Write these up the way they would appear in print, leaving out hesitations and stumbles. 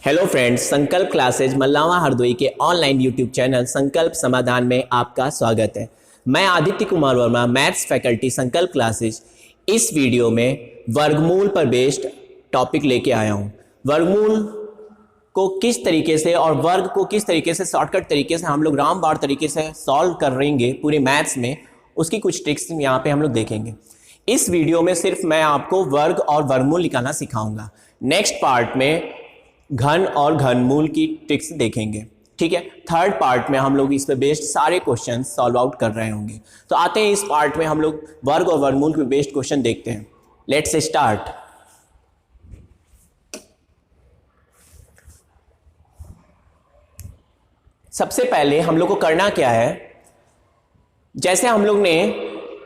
Hello friends, संकल्प classes Mallawan Hardoi के online YouTube channel संकल्प समाधान में आपका स्वागत है। मैं आदित्य कुमार वर्मा, मैथ्स फैकल्टी, संकल्प क्लासेज। इस वीडियो में वर्गमूल पर बेस्ड टॉपिक लेके आया हूँ। वर्गमूल को किस तरीके से और वर्ग को किस तरीके से शॉर्टकट तरीके से हम लोग रामबाण तरीके से सॉल्व करेंगे पूरे मैथ्स में, उसकी कुछ ट्रिक्स यहाँ पे हम लोग देखेंगे। इस वीडियो में सिर्फ मैं आपको वर्ग और वर्गमूल निकालना सिखाऊंगा। नेक्स्ट पार्ट में घन और घनमूल की ट्रिक्स देखेंगे, ठीक है। थर्ड पार्ट में हम लोग इस पे बेस्ड सारे क्वेश्चन सॉल्व आउट कर रहे होंगे। तो आते हैं इस पार्ट में हम लोग वर्ग और वर्गमूल पे बेस्ड क्वेश्चन देखते हैं। Let's start. सबसे पहले हम लोग को करना क्या है, जैसे हम लोग ने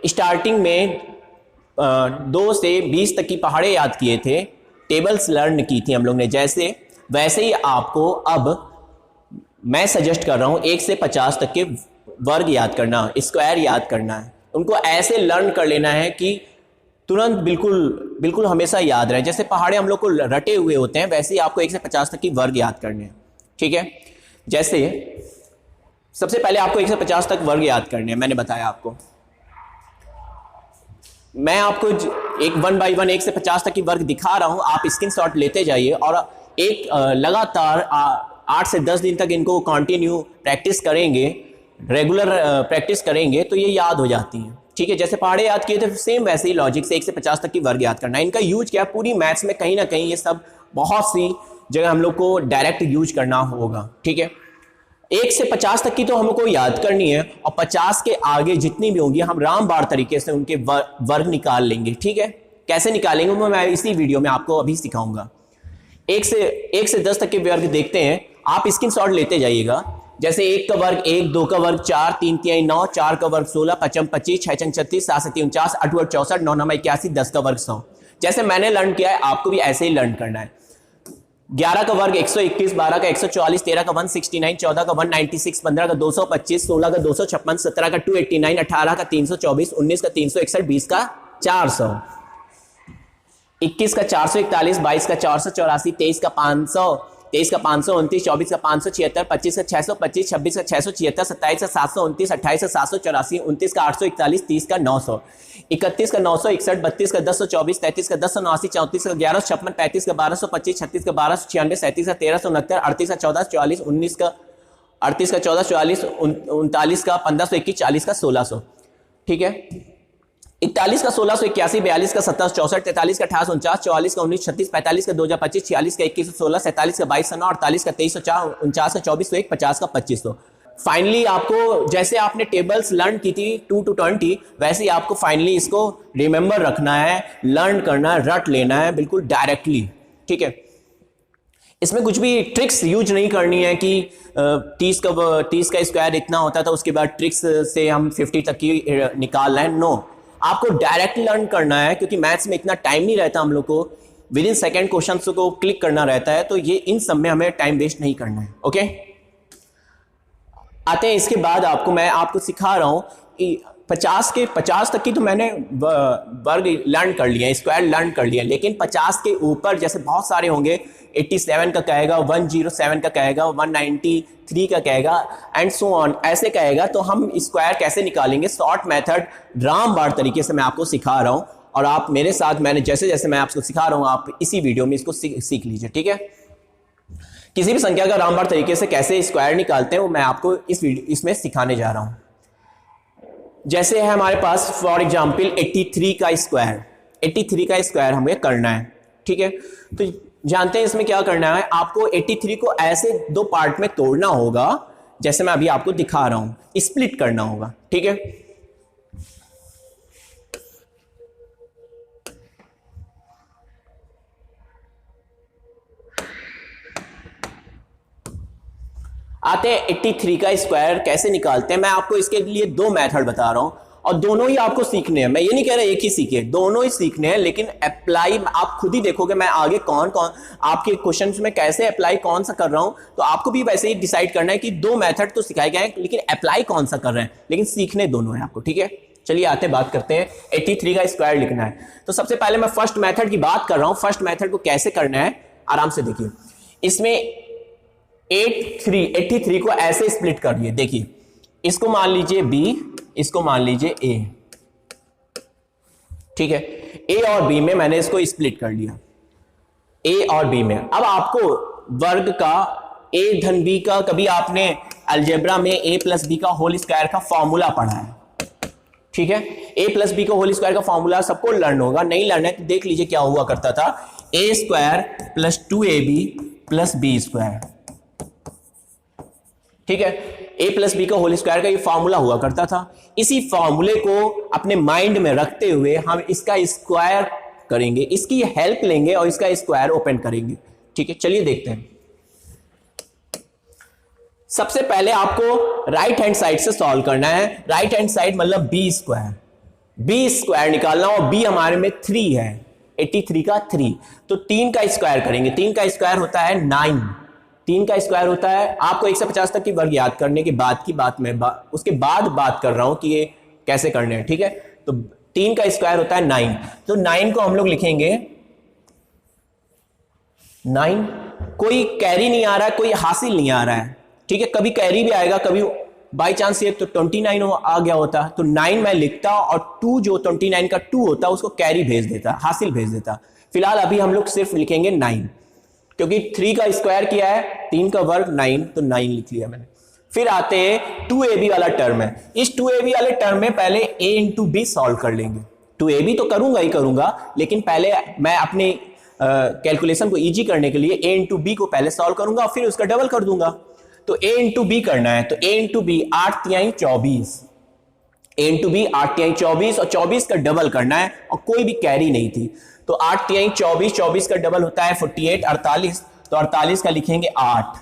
स्टार्टिंग में 2 से 20 तक की पहाड़े याद किए थे, टेबल्स लर्न की थी हम लोग ने, जैसे वैसे ही आपको अब मैं सजेस्ट कर रहा हूं 1 से 50 तक के वर्ग याद करना, स्क्वायर याद करना है। उनको ऐसे लर्न कर लेना है कि तुरंत बिल्कुल हमेशा याद रहे। जैसे पहाड़े हम लोग को रटे हुए होते हैं, वैसे ही आपको 1 से 50 तक की वर्ग याद करने हैं, ठीक है। जैसे सबसे पहले आपको 1 से 50 तक वर्ग याद करने हैं, मैंने बताया आपको। मैं आपको एक 1 बाई 1 1 से 50 तक की वर्ग दिखा रहा हूं, आप स्क्रीनशॉट लेते जाइए और एक लगातार 8 से 10 दिन तक इनको कंटिन्यू प्रैक्टिस करेंगे, रेगुलर प्रैक्टिस करेंगे तो ये याद हो जाती हैं, ठीक है। जैसे पहाड़े याद किए थे, सेम वैसे ही लॉजिक से 1 से 50 तक की वर्ग याद करना है। इनका यूज क्या है, पूरी मैथ्स में कहीं ना कहीं ये सब बहुत सी जगह हम लोग को डायरेक्ट यूज करना होगा, ठीक है। 1 से 50 तक की तो हमको याद करनी है और 50 के आगे जितनी भी होंगी हम रामबाण तरीके से उनके वर्ग निकाल लेंगे, ठीक है। कैसे निकालेंगे वो मैं इसी वीडियो में आपको अभी सिखाऊंगा। 1 से 10 तक के वर्ग देखते हैं, आप स्क्रीनशॉट लेते जाइएगा। जैसे 1 का वर्ग 1, 2 का वर्ग 4, 3 3 9, 4 का वर्ग 16, 5 25, 6 36, 7 7 49, 8 8 64, 9 9 81, 10 का वर्ग 100। जैसे मैंने लर्न किया है आपको भी ऐसे ही लर्न करना है। 11 का वर्ग 121, 12 का 144, 13 का 169, 14 का 196, 15 का 225, 16 का 256, 17 का 289, 18 का 324, 19 का 361, 20 का 400, 21 का 441, 22 का 484, 23 का 500, 23 का 529, 24 का 576, 25 का 625, 26 का 676, 27 का 729, 28 का 784, 29 का 841, 30 का 900, 31 का 961, 32 का 1024, 33 का 1079, 34 का 1156, 35 का 1225, 36 का 1296, 37 का 1369, 38 का 1444, 19 का 38 का 1444, 39 का 1521, 40 का 1600, ठीक है। 41 का 1681, 42 का 1764, 43 का 2849, 44 का 1936, 45 का 2025, 46 का 2116, 47 का 2209, 48 का 2304, 49 का 2401, 50 का 2500। फाइनली आपको जैसे आपने टेबल्स लर्न की थी 2 to 20, वैसे ही आपको फाइनली इसको रिमेंबर रखना है, लर्न करना है, रट लेना है बिल्कुल डायरेक्टली, ठीक है। इसमें कुछ भी ट्रिक्स यूज नहीं करनी है कि 30 का स्क्वायर इतना होता था, उसके बाद ट्रिक्स से हम 50 तक की निकाल रहे हैं। नो, आपको डायरेक्ट लर्न करना है, क्योंकि मैथ्स में इतना टाइम नहीं रहता हम लोग को, विद इन सेकेंड क्वेश्चन को क्लिक करना रहता है, तो ये इन सब में हमें टाइम वेस्ट नहीं करना है, ओके। आते हैं इसके बाद मैं आपको सिखा रहा हूं कि 50 तक की तो मैंने वर्ग लर्न कर लिया, स्क्वायर लर्न कर लिया, लेकिन 50 के ऊपर जैसे बहुत सारे होंगे, 87 का कहेगा, 107 का कहेगा, 193 का कहेगा एंड सो ऑन, ऐसे कहेगा। तो हम स्क्वायर कैसे निकालेंगे, शॉर्ट मेथड रामबाण तरीके से मैं आपको सिखा रहा हूं, और आप मेरे साथ मैंने जैसे मैं आपको सिखा रहा हूं, आप इसी वीडियो में इसको सीख लीजिए, ठीक है। किसी भी संख्या का रामबाण तरीके से कैसे स्क्वायर निकालते हैं वो मैं आपको इसमें सिखाने जा रहा हूं। जैसे है हमारे पास फॉर एग्जाम्पल 83 का स्क्वायर हमें करना है, ठीक है। तो जानते हैं इसमें क्या करना है, आपको 83 को ऐसे 2 पार्ट में तोड़ना होगा, जैसे मैं अभी आपको दिखा रहा हूं, स्प्लिट करना होगा, ठीक है। आते हैं 83 का स्क्वायर कैसे निकालते हैं। मैं आपको इसके लिए 2 मेथड बता रहा हूं और दोनों ही आपको सीखने हैं। मैं ये नहीं कह रहा एक ही सीखे, दोनों ही सीखने हैं, लेकिन अप्लाई आप खुद ही देखोगे मैं आगे कौन आपके क्वेश्चंस में कैसे अप्लाई कौन सा कर रहा हूं, तो आपको भी वैसे ही डिसाइड करना है कि 2 मेथड तो सिखाए गए हैं, लेकिन अप्लाई कौन सा कर रहे हैं, लेकिन सीखने दोनों है आपको, ठीक है। चलिए आते बात करते हैं 83 का स्क्वायर लिखना है। तो सबसे पहले मैं फर्स्ट मेथड की बात कर रहा हूं, फर्स्ट मेथड को कैसे करना है आराम से देखिए। इसमें 83 को ऐसे स्प्लिट करिए। देखिए, इसको मान लीजिए b, इसको मान लीजिए a, ठीक है। a और b में मैंने इसको स्प्लिट कर लिया, a और b में। अब आपको वर्ग का a धन b का, कभी आपने अलजेब्रा में a प्लस बी का होल स्क्वायर का फॉर्मूला पढ़ा है, ठीक है। a प्लस बी का होल स्क्वायर का फॉर्मूला सबको लर्न होगा, नहीं लर्न है तो देख लीजिए क्या हुआ करता था, a square plus 2ab plus B square, ठीक है। a प्लस बी का होल स्क्वायर का ये फॉर्मूला हुआ करता था। इसी फॉर्मूले को अपने माइंड में रखते हुए हम इसका स्क्वायर करेंगे, इसकी हेल्प लेंगे और इसका स्क्वायर ओपन करेंगे, ठीक है। चलिए देखते हैं। सबसे पहले आपको राइट हैंड साइड से सॉल्व करना है। राइट हैंड साइड मतलब बी स्क्वायर निकालना, और b हमारे में 3 है, 83 का 3, तो 3 का स्क्वायर करेंगे। 3 का स्क्वायर होता है 9, 3 का स्क्वायर होता है, आपको 1 से 50 तक की वर्ग याद करने के बाद की बात में उसके बाद बात कर रहा हूं कि ये कैसे करने हैं, ठीक है। तो 3 का स्क्वायर होता है 9, तो 9 को हम लोग लिखेंगे 9। कोई कैरी नहीं आ रहा है, कोई हासिल नहीं आ रहा है, ठीक है। कभी कैरी भी आएगा, कभी बाई चांस ये तो 29 आ गया होता, तो 9 मैं लिखता और 2 जो 29 का 2 होता उसको कैरी भेज देता, हासिल भेज देता। फिलहाल अभी हम लोग सिर्फ लिखेंगे 9, क्योंकि 3 का स्क्वायर किया है, 3 का वर्ग 9, तो 9 लिख लिया मैंने। फिर आते हैं 2ab वाला टर्म है। इस 2ab वाले टर्म में पहले a इंटू बी सॉल्व कर लेंगे। 2ab तो करूंगा ही करूंगा, लेकिन पहले मैं अपने कैलकुलेशन को इजी करने के लिए a इंटू बी को पहले सॉल्व करूंगा और फिर उसका डबल कर दूंगा। तो a इंटू बी करना है, तो a इंटू बी 8 तिहाई 24, a इंटू बी 8 तिहाई 24 और 24 का डबल करना है, और कोई भी कैरी नहीं थी, तो 8 तिहाई 24, 24 का डबल होता है 48, 48, तो 48 का लिखेंगे 8।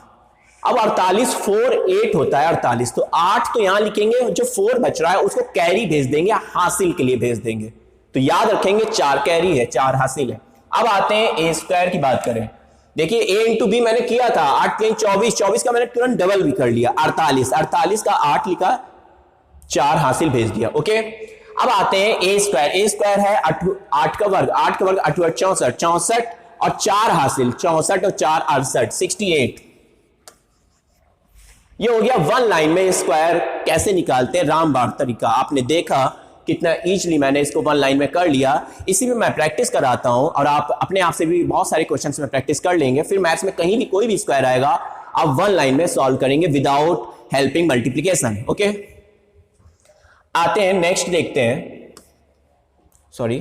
अब 48 4 8 होता है 48, तो 8 तो यहां लिखेंगे, जो 4 बच रहा है उसको कैरी भेज देंगे, हासिल के लिए भेज देंगे। तो याद रखेंगे 4 कैरी है, 4 हासिल है। अब आते हैं ए स्क्वायर की बात करें। देखिए a इंटू बी मैंने किया था 8 तिहाई 24, 24 का मैंने तुरंत डबल भी कर लिया 48, 48 का 8 लिखा, 4 हासिल भेज दिया, ओके। अब आते हैं ए स्क्वायर है 8 का वर्ग, 8 का वर्ग 8 64, 64 और 4 हासिल, 64 और 4 68, 68। ये हो गया वन लाइन में स्क्वायर कैसे निकालते हैं, रामबाण तरीका। आपने देखा कितना इजीली मैंने इसको वन लाइन में कर लिया। इसी में मैं प्रैक्टिस कराता हूं, और आप अपने आप से भी बहुत सारे क्वेश्चंस में प्रैक्टिस कर लेंगे। फिर मैथ्स में कहीं भी कोई भी स्क्वायर आएगा आप वन लाइन में सॉल्व करेंगे विदाउट हेल्पिंग मल्टीप्लीकेशन, ओके। आते हैं नेक्स्ट, देखते हैं, सॉरी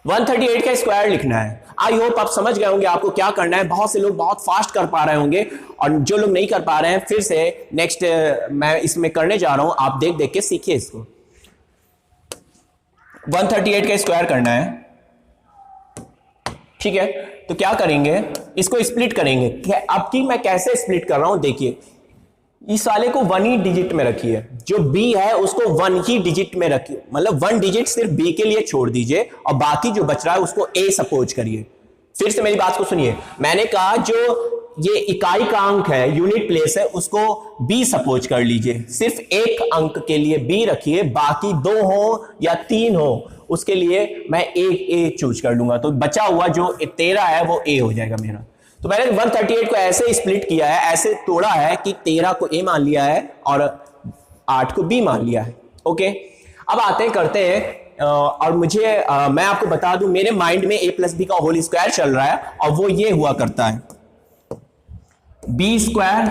138 का स्क्वायर लिखना है। आई होप आप समझ गए होंगे आपको क्या करना है। बहुत से लोग बहुत फास्ट कर पा रहे होंगे, और जो लोग नहीं कर पा रहे हैं फिर से नेक्स्ट मैं इसमें करने जा रहा हूं, आप देख देख के सीखिए इसको। 138 का स्क्वायर करना है, ठीक है। तो क्या करेंगे, इसको स्प्लिट करेंगे। अब की मैं कैसे स्प्लिट कर रहा हूं देखिए, इस वाले को 1 ही डिजिट में रखिए, जो b है उसको 1 ही डिजिट में रखिए, मतलब 1 डिजिट सिर्फ b के लिए छोड़ दीजिए और बाकी जो बच रहा है उसको a सपोज करिए। फिर से मेरी बात को सुनिए, मैंने कहा जो ये इकाई का अंक है, यूनिट प्लेस है, उसको b सपोज कर लीजिए। सिर्फ एक अंक के लिए b रखिए, बाकी 2 हो या 3 हो उसके लिए मैं एक a चूज कर लूंगा, तो बचा हुआ जो 13 है वो a हो जाएगा मेरा। तो मैंने 138 को ऐसे स्प्लिट किया है, ऐसे तोड़ा है कि 13 को a मान लिया है और 8 को b मान लिया है, ओके। अब आते हैं करते हैं, और मुझे मैं आपको बता दूं मेरे माइंड में a प्लस बी का होल स्क्वायर चल रहा है, और वो ये हुआ करता है b स्क्वायर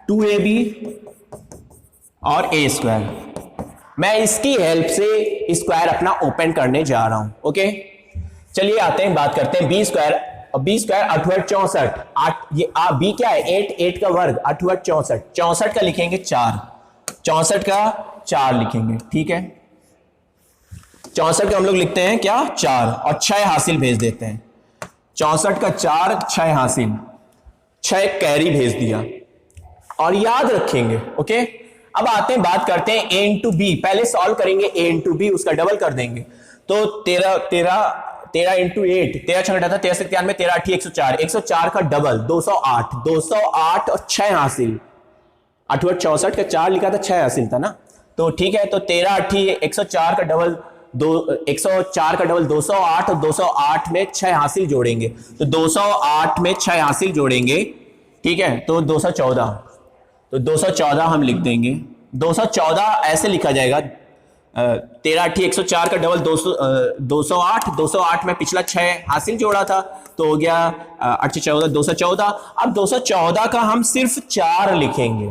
2ab और a स्क्वायर। मैं इसकी हेल्प से स्क्वायर अपना ओपन करने जा रहा हूं, ओके। चलिए आते हैं, बात करते हैं b स्क्वायर। b स्क्वायर 8 64, 8 ये b क्या है 8, 8 का वर्ग 8 64, 64 का लिखेंगे 4, 64 का 4 लिखेंगे, ठीक है। 64 का हम लोग लिखते हैं क्या 4, और 6 हासिल भेज देते हैं। 64 का 4, 6 हासिल, 6 कैरी भेज दिया, और याद रखेंगे, ओके। अब आते हैं, बात करते हैं a इंटू बी। पहले सॉल्व करेंगे a इंटू बी, उसका डबल कर देंगे, तो 13 इंटू 8, 13 छठा था 13 से 93, 13 8 104, 104 का डबल 208, 208 और 6 हासिल, 8 64 का 4 लिखा था 6 हासिल था ना, तो ठीक है। तो 13 8 104 का डबल 104 का डबल 208 और 208 में 6 हासिल जोड़ेंगे तो 208 में 6 हासिल जोड़ेंगे, ठीक है, तो 214, तो 214 हम लिख देंगे। 214 ऐसे लिखा जाएगा, 13 8 104 का डबल 208 में पिछला 6 हासिल जोड़ा था तो हो गया 8 14 214। अब 214 का हम सिर्फ 4 लिखेंगे,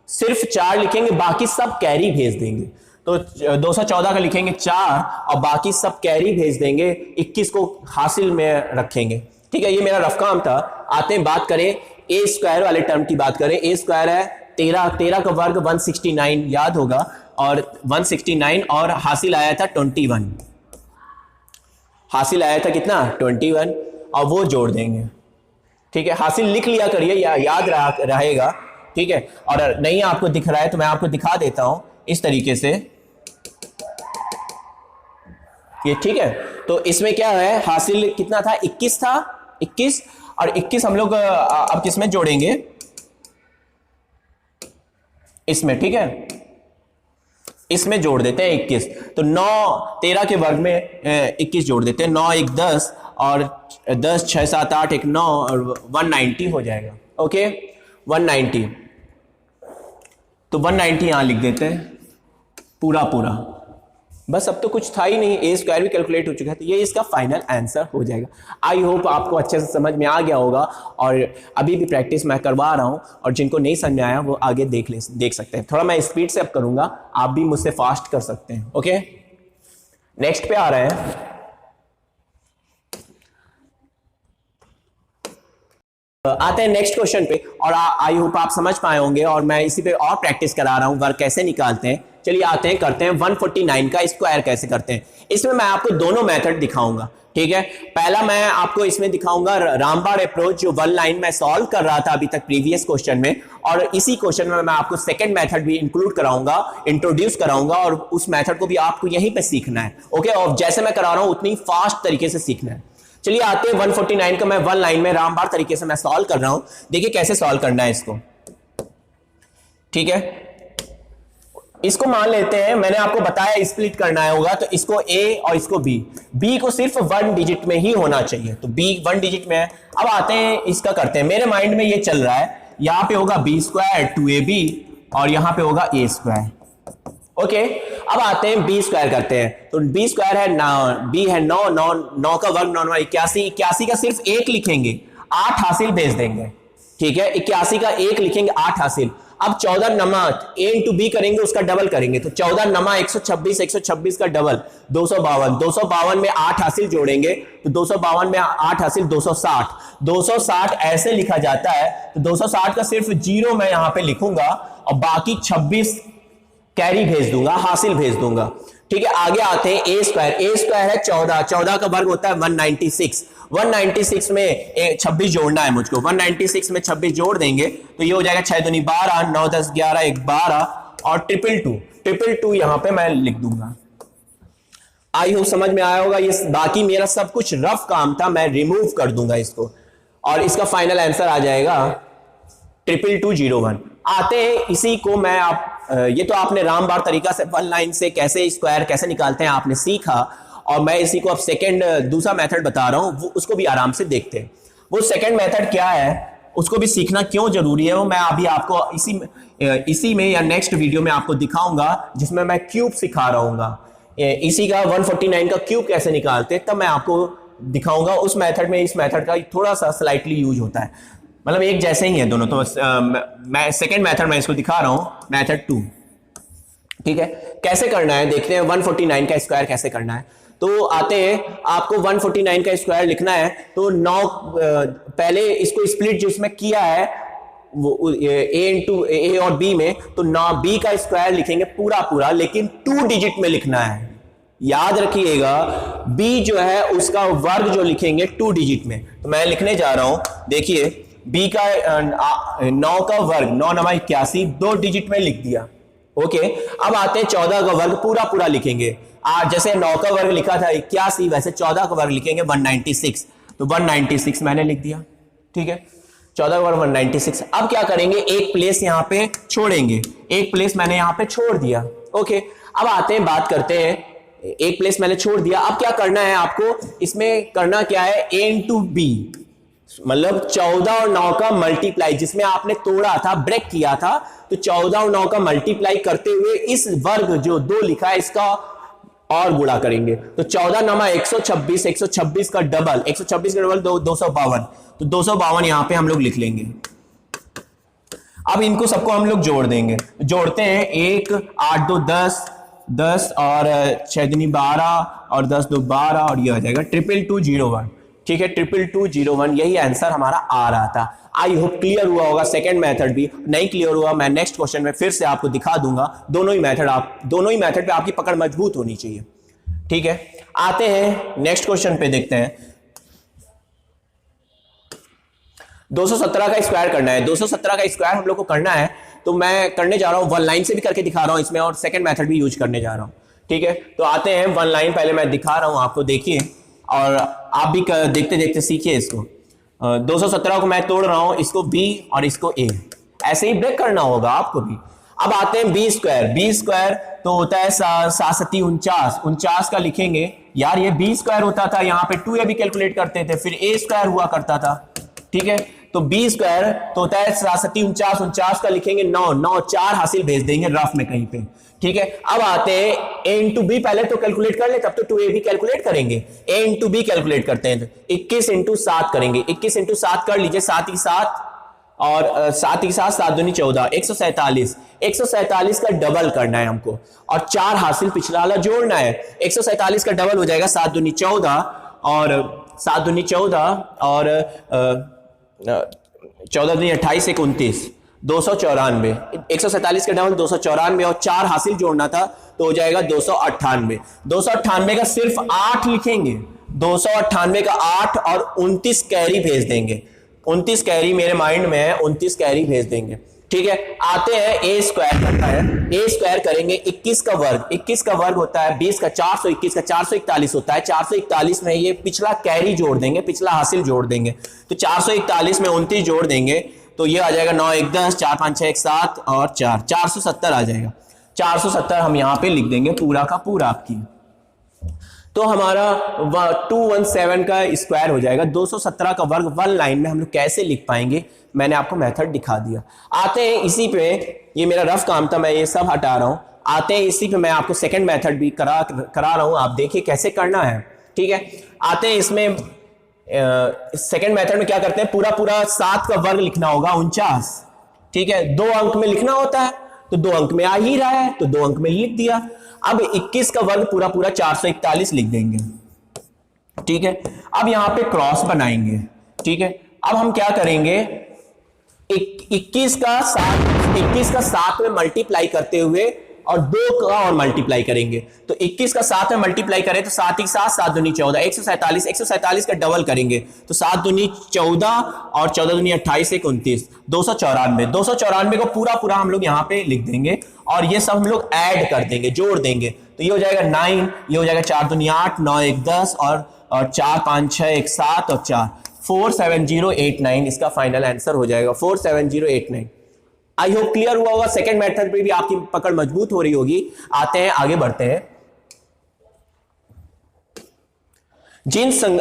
सिर्फ 4 लिखेंगे, बाकी सब कैरी भेज देंगे। तो 214 का लिखेंगे 4 और बाकी सब कैरी भेज देंगे, 21 को हासिल में रखेंगे, ठीक है। ये मेरा रफ काम था। आते हैं बात करें ए स्क्वायर वाले टर्म की बात करें। ए स्क्वायर है 13 का वर्ग 169 याद होगा, और 169 और हासिल आया था 21, हासिल आया था कितना 21, और वो जोड़ देंगे, ठीक है। हासिल लिख लिया करिए, याद रहेगा, ठीक है। और नहीं आपको दिख रहा है तो मैं आपको दिखा देता हूं इस तरीके से, ये ठीक है। तो इसमें क्या है, हासिल कितना था 21 था, 21, और 21 हम लोग अब किसमें जोड़ेंगे, इसमें, ठीक है, इसमें जोड़ देते हैं 21। तो 9 13 के वर्ग में 21 जोड़ देते हैं, 9 1 10 और 10 6 7 8 1 9 और 190 हो जाएगा, ओके 190। तो 190 यहां लिख देते हैं पूरा पूरा, बस अब तो कुछ था ही नहीं, ए स्क्वायर भी कैलकुलेट हो चुका है, तो ये इसका फाइनल आंसर हो जाएगा। आई होप आपको अच्छे से समझ में आ गया होगा, और अभी भी प्रैक्टिस मैं करवा रहा हूं, और जिनको नहीं समझ में आया वो आगे देख सकते हैं। थोड़ा मैं स्पीड से अब करूंगा, आप भी मुझसे फास्ट कर सकते हैं, ओके। नेक्स्ट पे आ रहे हैं। आते हैं नेक्स्ट क्वेश्चन पे, और आई होप आप समझ पाए होंगे, और मैं इसी पे और प्रैक्टिस करा रहा हूं वर्क कैसे निकालते हैं। चलिए आते हैं, करते हैं 149 का स्क्वायर कैसे करते हैं। इसमें मैं आपको दोनों मेथड दिखाऊंगा, ठीक है। पहला मैं आपको इसमें दिखाऊंगा रामबाण अप्रोच, जो वन लाइन में सॉल्व कर रहा था अभी तक प्रीवियस क्वेश्चन में, और इसी क्वेश्चन में मैं आपको सेकंड मेथड भी इंक्लूड कराऊंगा, इंट्रोड्यूस कराऊंगा, और उस मेथड को भी आपको यहीं पे सीखना है, ओके। और जैसे मैं करा रहा हूं उतनी फास्ट तरीके से सीखना है। चलिए आते हैं 149 का मैं वन लाइन में रामबाण तरीके से मैं सॉल्व कर रहा हूं, देखिए कैसे सॉल्व करना है इसको, ठीक है। इसको मान लेते हैं, मैंने आपको बताया स्प्लिट करना है होगा, तो इसको ए और इसको बी को सिर्फ 1 डिजिट में ही होना चाहिए, तो बी 1 डिजिट में है। अब आते हैं इसका करते हैं, मेरे माइंड में ये चल रहा है, यहां पे होगा बी स्क्वायर 2ab और यहां पे होगा ए स्क्वायर, ओके। अब आते हैं बी स्क्वायर करते हैं, तो बी स्क्वायर है बी है 9 का वर्ग 9 9 81 का सिर्फ 1 लिखेंगे, 8 हासिल भेज देंगे, ठीक है। 81 का 1 लिखेंगे, 8 हासिल। अब 14 नमा ए इंटू बी करेंगे, उसका डबल करेंगे, तो 14 नमा 126 का डबल 252 में 8 हासिल जोड़ेंगे, तो 252 में 8 हासिल 260 ऐसे लिखा जाता है। तो 260 का सिर्फ 0 मैं यहां पे लिखूंगा, और बाकी 26 कैरी भेज दूंगा, हासिल भेज दूंगा, ठीक है। आगे आते हैं ए स्क्वायर है 14 का वर्ग होता है 196 में 26 जोड़ना है मुझको, 196 में 26 जोड़ देंगे तो ये हो जाएगा 6 दूनी 12 9 10 11 1 12 और 222 यहां पे मैं लिख दूंगा। आई होप समझ में आया होगा। ये बाकी मेरा सब कुछ रफ काम था, मैं रिमूव कर दूंगा इसको, और इसका फाइनल आंसर आ जाएगा 22201। आते हैं इसी को मैं ये तो आपने रामबाण तरीका से वन लाइन से कैसे स्क्वायर कैसे निकालते हैं आपने सीखा, और मैं इसी को अब दूसरा मेथड बता रहा हूं, उसको भी आराम से देखते हैं। वो सेकंड मेथड क्या है, उसको भी सीखना क्यों जरूरी है, वो मैं अभी आपको इसी में या नेक्स्ट वीडियो में आपको दिखाऊंगा, जिसमें मैं क्यूब सिखा रहूंगा। इसी का 149 का क्यूब कैसे निकालते तब मैं आपको दिखाऊंगा। उस मेथड में इस मेथड का थोड़ा सा स्लाइटली यूज होता है, मतलब एक जैसे ही है दोनों। तो मैं सेकंड मेथड में इसको दिखा रहा हूं, मेथड 2, ठीक है। कैसे करना है देखते हैं, 149 का स्क्वायर कैसे करना है। तो आते हैं, आपको 149 का स्क्वायर लिखना है, तो 9 पहले इसको स्प्लिट जिसमें किया है वो ए और बी में, तो 9 बी का स्क्वायर लिखेंगे पूरा, लेकिन 2 डिजिट में लिखना है। याद रखिएगा बी जो है उसका वर्ग जो लिखेंगे 2 डिजिट में। तो मैं लिखने जा रहा हूं, देखिए बी का 9 का वर्ग 9 9 81 2 डिजिट में लिख दिया, ओके। अब आते हैं 14 का वर्ग पूरा लिखेंगे। जैसे 9 का वर्ग लिखा था 81, वैसे 14 का वर्ग लिखेंगे 196, तो 196 मैंने लिख दिया, ठीक है। 14 का वर्ग 196। अब क्या करेंगे, एक प्लेस यहां पे छोड़ेंगे, एक प्लेस मैंने यहां पे छोड़ दिया, ओके। अब आते हैं बात करते हैं एक प्लेस मैंने छोड़ दिया। अब क्या करना है आपको, इसमें करना क्या है, a इंटू बी, मतलब 14 और 9 का मल्टीप्लाई, जिसमें आपने तोड़ा था, ब्रेक किया था, तो 14 और 9 का मल्टीप्लाई करते हुए इस वर्ग जो 2 लिखा है इसका और गुणा करेंगे। तो 14 नमा 126, 126 का डबल, 126 का डबल 252, तो 252 यहां पे हम लोग लिख लेंगे। अब इनको सबको हम लोग जोड़ देंगे, जोड़ते हैं, 1 8 2 10, 10 और 6 दूनी 12 और 10 2 12 और ये आ जाएगा 22201। ठीक है, 22201, यही आंसर हमारा आ रहा था। आई होप क्लियर हुआ होगा। सेकंड मेथड भी नहीं क्लियर हुआ, मैं नेक्स्ट क्वेश्चन में फिर से आपको दिखा दूंगा। दोनों ही मेथड पे आपकी पकड़ मजबूत होनी चाहिए। ठीक है, आते हैं नेक्स्ट क्वेश्चन पे, देखते हैं। 217 का स्क्वायर करना है। 217 का स्क्वायर हम लोग को करना है, तो मैं करने जा रहा हूं, वन लाइन से भी करके दिखा रहा हूं इसमें, और सेकंड मेथड भी यूज करने जा रहा हूं। ठीक है, तो आते हैं वन लाइन, पहले मैं दिखा रहा हूं आपको, देखिए, और आप भी देखते देखते सीखिए इसको। 217 को मैं तोड़ रहा हूं, इसको b और इसको a, ऐसे ही ब्रेक करना होगा आपको भी। अब आते हैं b स्क्वायर। b स्क्वायर तो होता है 7 49, 49 का लिखेंगे। यार ये b स्क्वायर होता था, यहाँ पे 2a भी कैलकुलेट करते थे, फिर a स्क्वायर हुआ करता था। ठीक है, तो b स्क्वायर तो होता है 7 49, 49 का लिखेंगे 9, 9 4 हासिल भेज देंगे रफ में कहीं पे। ठीक है, अब आते हैं a इंटू बी, पहले तो कैलकुलेट कर ले, तब तो 2a भी कैलकुलेट करेंगे। a इंटू बी कैलकुलेट करते हैं, 21 इंटू 7 करेंगे, 21 इंटू 7 कर लीजिए, 7 ही 7 और 7 ही 7, 7 दूनी 14, 147, 147 का डबल करना है हमको, और 4 हासिल पिछला वाला जोड़ना है। 147 का डबल हो जाएगा 7 दूनी 14 और 7 दूनी 14 और 14 दूनी 28, 29, 294, 147 का डबल 294 और 4 हासिल जोड़ना था, तो हो जाएगा 298। 298 का सिर्फ 8 लिखेंगे, 298 का 8 और 29 कैरी भेज देंगे। 29 कैरी मेरे माइंड में है, 29 कैरी भेज देंगे। ठीक है, आते हैं a स्क्वायर करता है। a स्क्वायर करेंगे 21 का वर्ग, 21 का वर्ग होता है 20 का, 421 का 441 होता है। 441 में ये पिछला कैरी जोड़ देंगे, पिछला हासिल जोड़ देंगे, तो 441 में 29 जोड़ देंगे, तो ये आ जाएगा 9 1 10, 4 5 6 1 7 और 4, 470 आ जाएगा। 470 हम यहां पे लिख देंगे पूरा का पूरा आपकी, तो हमारा 217 का स्क्वायर हो जाएगा। 217 का वर्ग वन लाइन में हम लोग कैसे लिख पाएंगे, मैंने आपको मेथड दिखा दिया। आते हैं इसी पे, ये मेरा रफ काम था, मैं ये सब हटा रहा हूं। आते हैं इसी पे, मैं आपको सेकंड मेथड भी करा रहा हूं, आप देखिए कैसे करना है। ठीक है, आते हैं इसमें, सेकंड मेथड में क्या करते हैं, पूरा पूरा 7 का वर्ग लिखना होगा 49। ठीक है, 2 अंक में लिखना होता है, तो 2 अंक में आ ही रहा है, तो 2 अंक में लिख दिया। अब 21 का वर्ग पूरा पूरा 441 लिख देंगे। ठीक है, अब यहां पे क्रॉस बनाएंगे। ठीक है, अब हम क्या करेंगे, 21 का 7 में मल्टीप्लाई करते हुए और 2 का और मल्टीप्लाई करेंगे, तो 21 का 7 में मल्टीप्लाई करें तो 7 ही 7, 7 दूनी 14, 147, 147 का डबल करेंगे, तो 7 दूनी 14 और 14 दूनी 28, 29, 294, 294 को पूरा पूरा हम लोग यहां पे लिख देंगे, और ये सब हम लोग ऐड कर देंगे, जोड़ देंगे, तो ये हो जाएगा 9, ये हो जाएगा 4 दूनी 8, 9 1 10 और 4 5 6 1 7 और 4, 47089 इसका फाइनल आंसर हो जाएगा, 47089। आई होप क्लियर हुआ होगा। सेकंड मेथड पे भी आपकी पकड़ मजबूत हो रही होगी। आते हैं आगे बढ़ते हैं।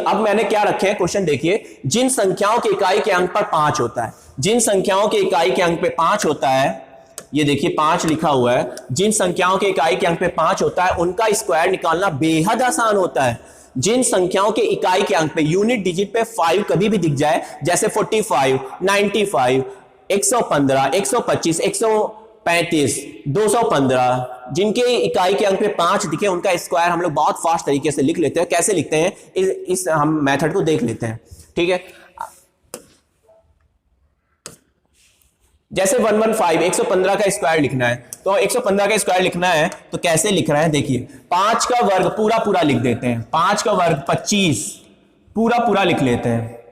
अब मैंने क्या रखे हैं क्वेश्चन देखिए, जिन संख्याओं के इकाई के अंक पर 5 होता है, जिन संख्याओं के इकाई के अंक पे 5 होता है, ये देखिए 5 लिखा हुआ है, जिन संख्याओं के इकाई के अंक पे 5 होता है उनका स्क्वायर निकालना बेहद आसान होता है। जिन संख्याओं के इकाई के अंक पे, यूनिट डिजिट पे 5 कभी भी दिख जाए, जैसे 45, 95, 115, 125, 135, 215, जिनके इकाई के अंक पे 5 दिखे उनका स्क्वायर हम लोग बहुत फास्ट तरीके से लिख लेते हैं। कैसे लिखते हैं, इस हम मेथड को देख लेते हैं। ठीक है, जैसे 115, 115 का स्क्वायर लिखना है, तो 115 का स्क्वायर लिखना है तो कैसे लिख रहा है देखिए, 5 का वर्ग पूरा पूरा लिख देते हैं, 5 का वर्ग 25 पूरा पूरा लिख लेते हैं।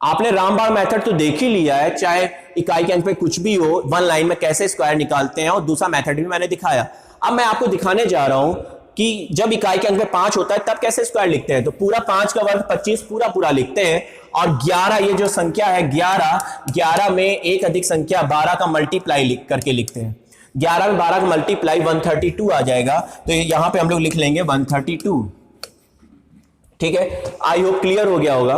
आपने रामबाण मेथड तो देख ही लिया है, चाहे इकाई के अंक पे कुछ भी हो, वन लाइन में कैसे स्क्वायर निकालते हैं, और दूसरा मेथड भी मैंने दिखाया। अब मैं आपको दिखाने जा रहा हूं कि जब इकाई के अंक पे 5 होता है तब कैसे स्क्वायर लिखते हैं। तो पूरा 5 का वर्ग 25 पूरा पूरा लिखते हैं, और 11 ये जो संख्या है 11 में एक अधिक संख्या 12 का मल्टीप्लाई करके लिखते हैं। 11 में 12 का मल्टीप्लाई 132 आ जाएगा, तो यहां पे हम लोग लिख लेंगे 132। ठीक है, आई होप क्लियर हो गया होगा।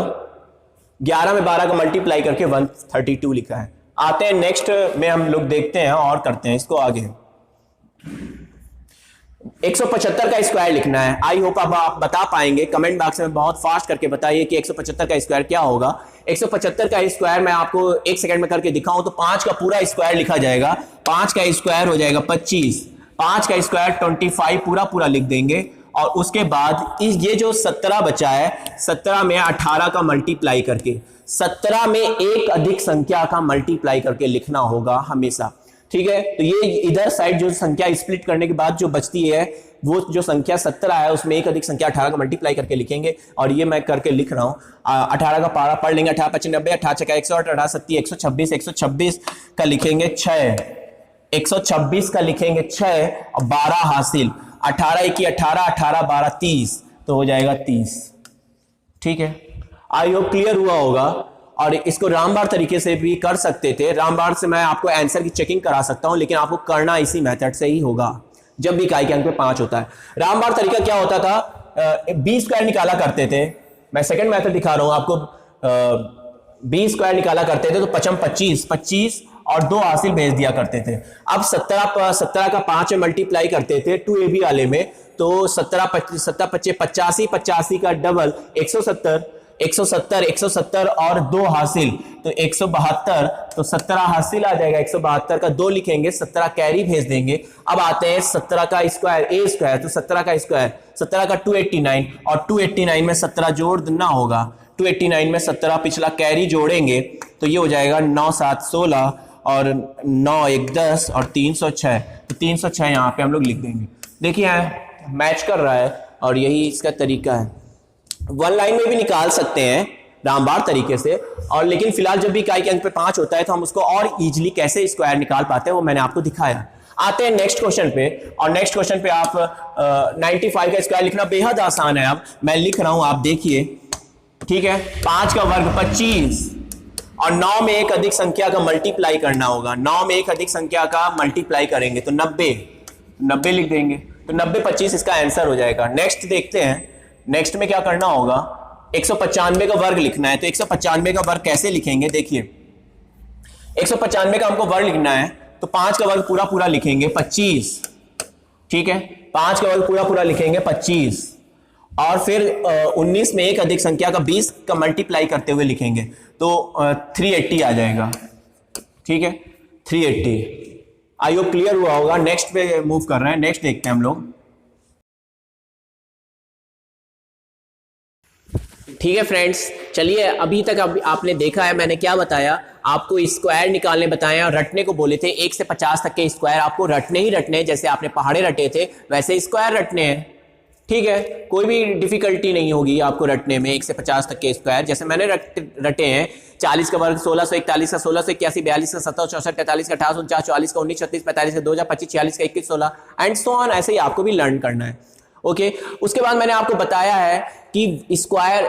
11 में 12 का मल्टीप्लाई करके 132 लिखा है। आते हैं नेक्स्ट में, हम लोग देखते हैं और करते हैं इसको आगे। 175 का स्क्वायर लिखना है। आई होप अब आप बता पाएंगे, कमेंट बॉक्स में बहुत फास्ट करके बताइए कि 175 का स्क्वायर क्या होगा। 175 का स्क्वायर मैं आपको एक सेकंड में करके दिखाऊं तो 5 का पूरा स्क्वायर लिखा जाएगा। 5 का स्क्वायर हो जाएगा 25, 5 का स्क्वायर 25 पूरा पूरा लिख देंगे। और उसके बाद ये जो 17 बचा है, 17 में 18 का मल्टीप्लाई करके, 17 में एक अधिक संख्या का मल्टीप्लाई करके लिखना होगा हमेशा। ठीक है, तो ये इधर साइड जो संख्या स्प्लिट करने के बाद जो बचती है, वो जो संख्या 17 है उसमें एक अधिक संख्या 18 का मल्टीप्लाई करके लिखेंगे। और ये मैं करके लिख रहा हूं, 18 का पारा पढ़ लेंगे, 18 25 90, 18 छक्का 108, 18 सत्ती 126, 126 का लिखेंगे 6, 126 का लिखेंगे 6 और 12 हासिल, 18 1 18, 18 12 30, तो हो जाएगा 30। ठीक है, आई होप क्लियर हुआ होगा। और इसको रामबाण तरीके से भी कर सकते थे। रामबाण से मैं आपको आंसर की चेकिंग करा सकता हूं, लेकिन आपको करना इसी मेथड से ही होगा जब भी इकाई के अंक पे 5 होता है। रामबाण तरीका क्या होता था, बी स्क्वायर निकाला करते थे। मैं सेकंड मेथड दिखा रहा हूं आपको। बी स्क्वायर निकाला करते थे तो 55 25 25 और 2 हासिल भेज दिया करते थे। अब 17 का 5 में मल्टीप्लाई करते थे 2ab वाले में, तो 17 25 85 85 का डबल 170 170 170 और 2 हासिल तो 172, तो 17 हासिल आ जाएगा। 172 का 2 लिखेंगे, 17 कैरी भेज देंगे। अब आते हैं 17 का स्क्वायर ए स्क्वायर, तो 17 का स्क्वायर 17 का 289 और 289 में 17 जोड़ देना होगा। 289 में 17 पिछला कैरी जोड़ेंगे तो ये हो जाएगा 9 7 16 और 9 1 10 और 306, तो 306 यहाँ पे हम लोग लिख देंगे। देखिए मैच कर रहा है और यही इसका तरीका है। वन लाइन में भी निकाल सकते हैं रामबाण तरीके से, और लेकिन फिलहाल जब भी इकाई के अंक पे 5 होता है तो हम उसको और इजीली कैसे स्क्वायर निकाल पाते हैं वो मैंने आपको दिखाया। आते हैं नेक्स्ट क्वेश्चन पे, और नेक्स्ट क्वेश्चन पे आप 95 का स्क्वायर लिखना बेहद आसान है। अब मैं लिख रहा हूं, आप देखिए। ठीक है, 5 का वर्ग 25 और 9 में एक अधिक संख्या का मल्टीप्लाई करना होगा। 9 में एक अधिक संख्या का मल्टीप्लाई करेंगे तो 90 लिख देंगे, तो 90 25 इसका आंसर हो जाएगा। नेक्स्ट देखते हैं, नेक्स्ट में क्या करना होगा, 195 का वर्ग लिखना है। तो 195 का वर्ग कैसे लिखेंगे, देखिए 195 का हमको वर्ग लिखना है तो 5 का वर्ग पूरा पूरा लिखेंगे 25। ठीक है, 5 का वर्ग पूरा पूरा लिखेंगे 25 और फिर 19 में एक अधिक संख्या का 20 का मल्टीप्लाई करते हुए लिखेंगे तो 380 आ जाएगा। ठीक है, 380। आई होप क्लियर हुआ होगा। नेक्स्ट पे मूव कर रहे हैं, नेक्स्ट देखते हैं हम लोग। ठीक है फ्रेंड्स, चलिए अभी तक आपने देखा है मैंने क्या बताया, आपको स्क्वायर निकालने बताया और रटने को बोले थे। 1 से 50 तक के स्क्वायर आपको रटने ही रटने हैं, जैसे आपने पहाड़े रटे थे वैसे स्क्वायर रटने हैं। ठीक है, कोई भी डिफिकल्टी नहीं होगी आपको रटने में। 1 से 50 तक के स्क्वायर जैसे मैंने रटे हैं, 40 का वर्ग 1641 का 1681 42 का 17 64 43 का 28 49 40 का 19 36 45 का 2000 25 46 का 21 16 एंड सो ऑन। ऐसे ही आपको भी लर्न करना है। ओके, उसके बाद मैंने आपको बताया है कि स्क्वायर